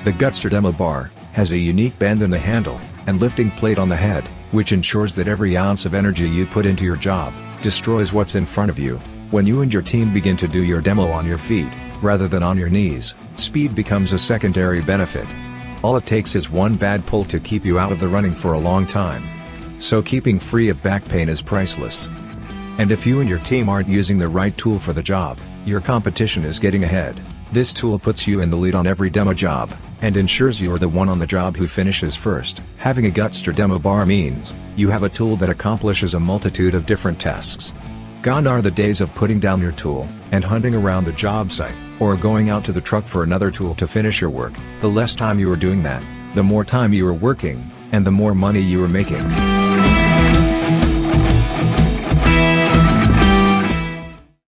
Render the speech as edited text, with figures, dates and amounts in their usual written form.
The Gutster Demo Bar has a unique bend in the handle and lifting plate on the head, which ensures that every ounce of energy you put into your job destroys what's in front of you. When you and your team begin to do your demo on your feet, rather than on your knees, speed becomes a secondary benefit. All it takes is one bad pull to keep you out of the running for a long time. So keeping free of back pain is priceless. And if you and your team aren't using the right tool for the job, your competition is getting ahead. This tool puts you in the lead on every demo job, and ensures you're the one on the job who finishes first. Having a Gutster Demo Bar means you have a tool that accomplishes a multitude of different tasks. Gone are the days of putting down your tool and hunting around the job site, or going out to the truck for another tool to finish your work. The less time you are doing that, the more time you are working, and the more money you are making.